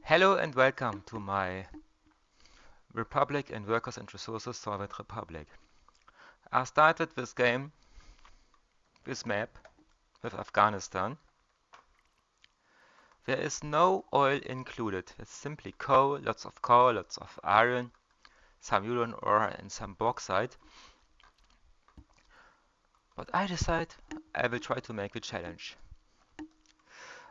Hello and welcome to my Republic and Workers and Resources Soviet Republic. I started this game, this map, with Afghanistan. There is no oil included. It's simply coal, lots of iron, some uranium ore and some bauxite. But I decide I will try to make a challenge.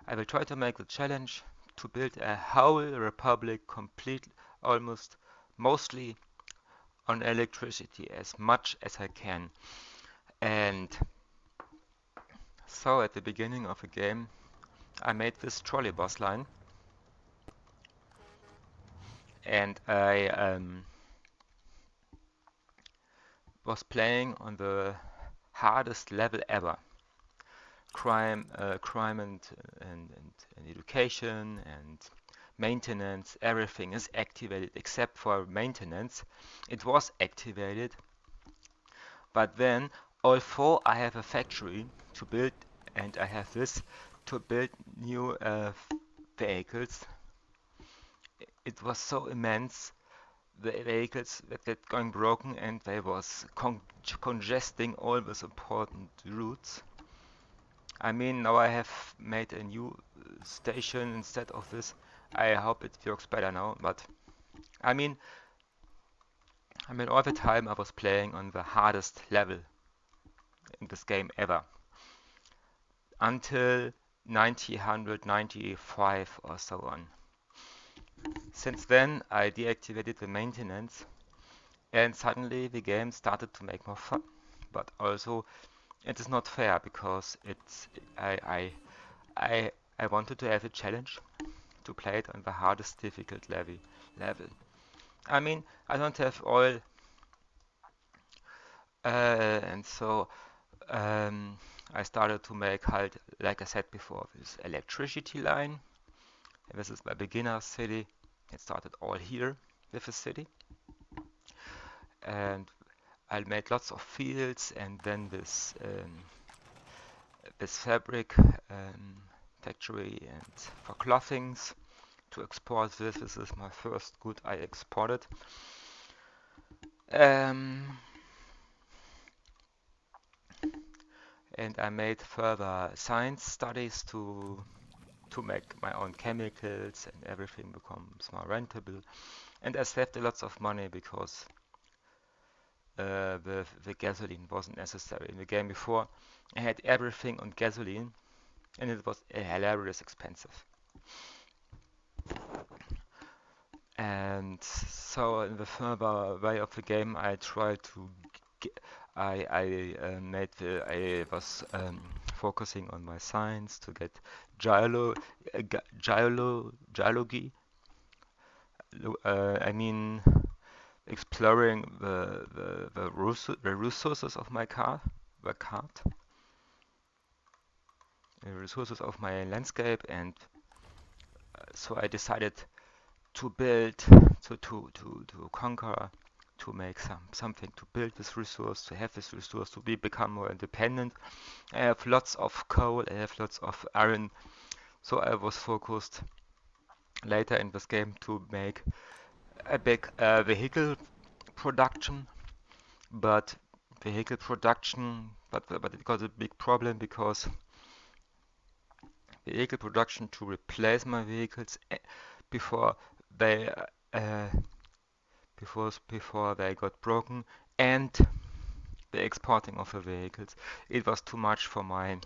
I will try to make the challenge to build a whole republic complete, almost mostly on electricity as much as I can. And so at the beginning of the game, I made this trolley bus line, and I was playing on the hardest level ever. Crime and education and maintenance, everything is activated except for maintenance. It was activated, but then although I have a factory to build and I have this to build new vehicles, it was so immense the vehicles that get going broken and they was congesting all these important routes. I mean, now I have made a new station instead of this. I hope it works better now, but I mean, all the time I was playing on the hardest level in this game ever until 1995 or so on. Since then, I deactivated the maintenance and suddenly the game started to make more fun. But also, it is not fair because I I I I wanted to have a challenge to play it on the hardest difficult level. I mean, I don't have oil, and so um, I started to make halt, like I said before, this electricity line. And this is my beginner city. It started all here with the city, and I made lots of fields, and then this fabric factory and for clothings to export this. This is my first good I exported. Um, and I made further science studies to make my own chemicals and everything becomes more rentable. And I saved lots of money because the gasoline wasn't necessary. In the game before, I had everything on gasoline and it was hilarious expensive. And so in the further way of the game, I tried to I was focusing on my science to get geology. I mean, exploring the resources of my the resources of my landscape, and so I decided to build, to conquer, to make something, to build this resource, to have this resource, to become more independent. I have lots of coal, I have lots of iron, so I was focused later in this game to make a big vehicle production, but but it got a big problem because vehicle production to replace my vehicles before they uh, before they got broken, and the exporting of the vehicles. It was too much for my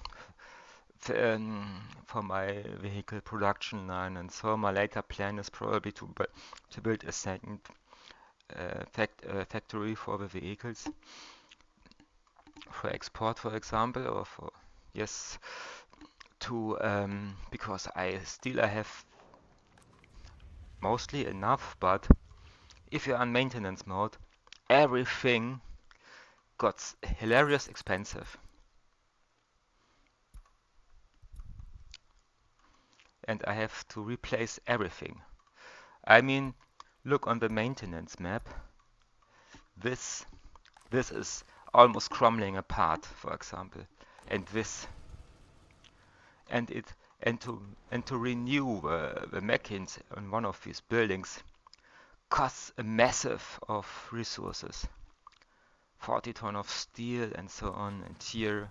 vehicle production line, and so my later plan is probably to build a second factory for the vehicles for export, for example, or for yes to because I have mostly enough, but if you're on maintenance mode, everything got hilarious expensive. And I have to replace everything. I mean, look on the maintenance map. This this is almost crumbling apart, for example. And this and and to renew the machines on one of these buildings costs a massive of resources, 40 ton of steel and so on. And here,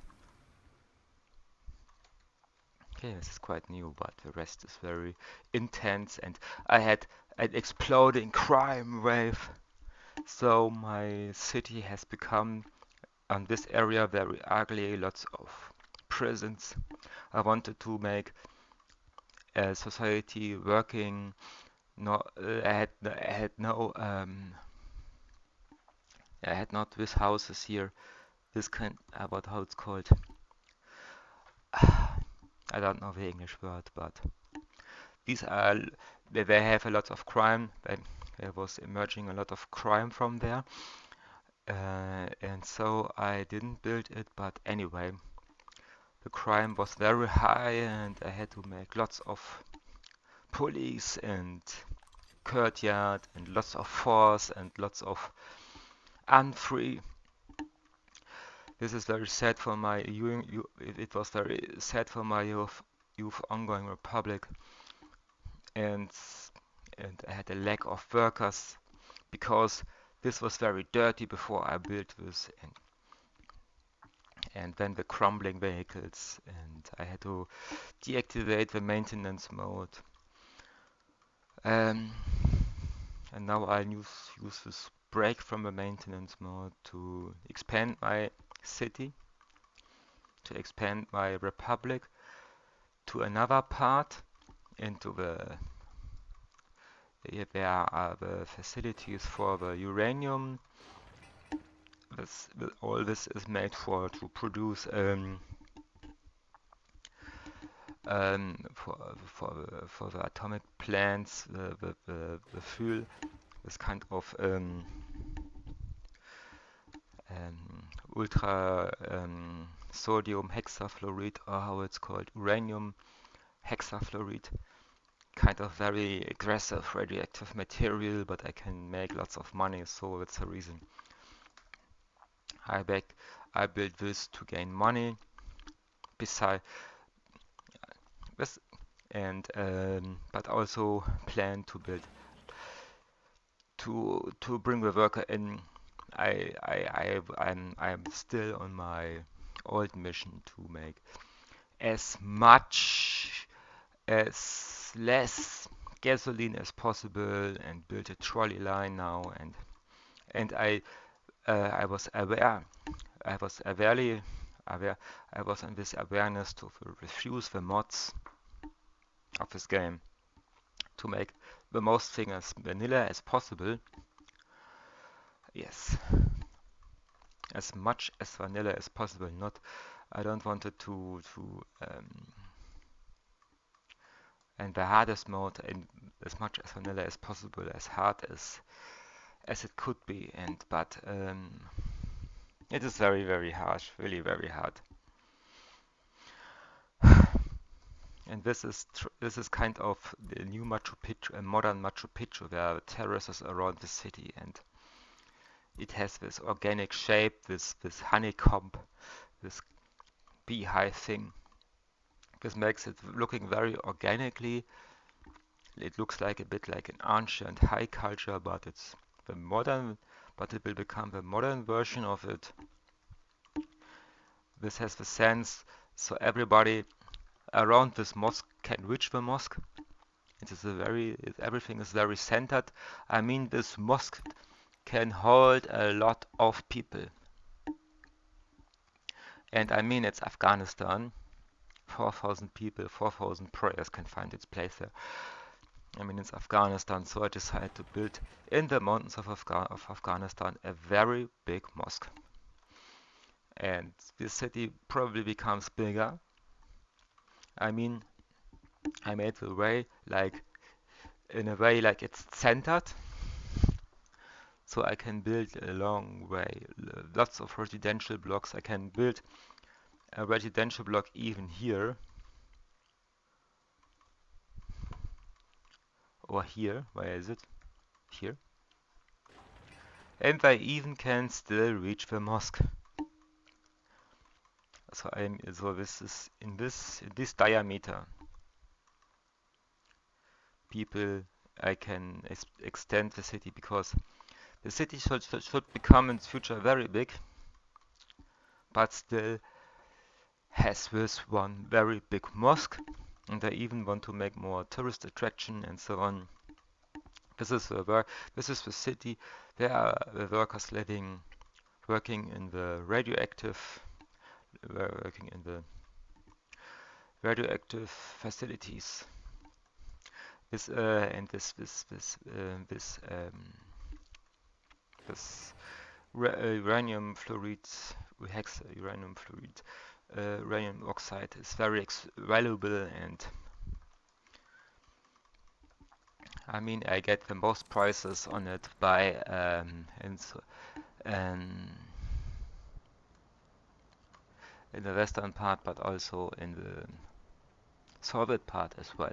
okay, this is quite new, but the rest is very intense. And I had an exploding crime wave, so my city has become on this area very ugly, lots of prisons. I wanted to make a society working. No, I had not these houses here. This kind, about how it's called. I don't know the English word, but these are they have a lot of crime. There was emerging a lot of crime from there, and so I didn't build it. But anyway, the crime was very high, and I had to make lots of police and courtyard and lots of force and lots of unfree. This is very sad for my it was very sad for my youth ongoing republic, and I had a lack of workers because this was very dirty before I built this, and then the crumbling vehicles, and I had to deactivate the maintenance mode. Um, and now I'll use this break from the maintenance mode to expand my city, to expand my republic to another part, into there are the facilities for the uranium. All this is made to produce for the atomic plants, the fuel, this kind of ultra sodium hexafluoride, or how it's called, uranium hexafluoride, kind of very aggressive radioactive material, but I can make lots of money, so that's the reason I built this to gain money. Beside this, and but also plan to build to bring the worker in. I'm still on my old mission to make as much as less gasoline as possible and build a trolley line now, and I was aware I was awarely aware I was on this awareness to refuse the mods of this game to make the most thing as vanilla as possible. Yes, as much as vanilla as possible. Not, I don't want it and the hardest mode, and as much as vanilla as possible, as hard as it could be. And but it is very very harsh, really very hard. And this is kind of the new Machu Picchu, a modern Machu Picchu, where terraces around the city, and it has this organic shape, this honeycomb, this beehive thing. This makes it looking very organically. It looks like a bit like an ancient high culture, but it's the modern, but it will become the modern version of it. This has the sense, so everybody around this mosque can reach the mosque. It is everything is very centered. I mean, this mosque can hold a lot of people. And I mean, it's Afghanistan. 4,000 people, 4,000 prayers can find its place there. I mean, it's Afghanistan, so I decided to build in the mountains of Afghanistan a very big mosque. And this city probably becomes bigger. I mean, I made the way in a way like it's centered, so I can build a long way, lots of residential blocks. I can build a residential block even here, or here. Where is it? Here. And I even can still reach the mosque. So this is in this diameter. people I can extend the city, because the city should become in the future very big, but still has this one very big mosque, and I even want to make more tourist attraction and so on. This is the city where are the workers living, working in the radioactive facilities. This and this uranium fluoride, uranium fluoride, uranium oxide is very valuable, and I mean I get the most prices on it by in the western part, but also in the Soviet part as well.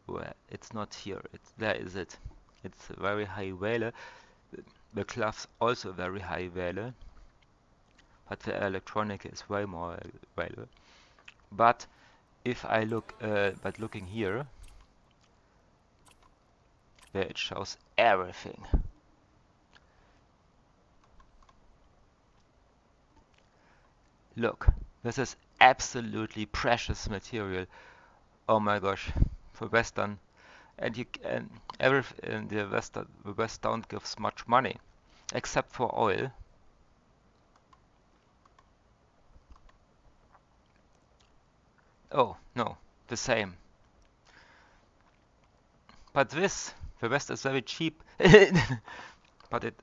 Where it's not here, there is it. It's a very high value. The gloves also very high value, but the electronic is way more value. But if I look, but looking here, where it shows everything. Look, this is absolutely precious material. Oh my gosh, for Western, and the West don't give much money, except for oil. Oh no, the same. But the West is very cheap. but it,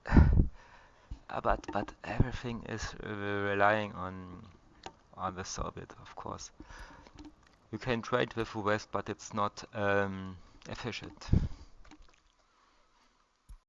but everything is relying on the Soviet, of course. You can trade with the West, but it's not efficient.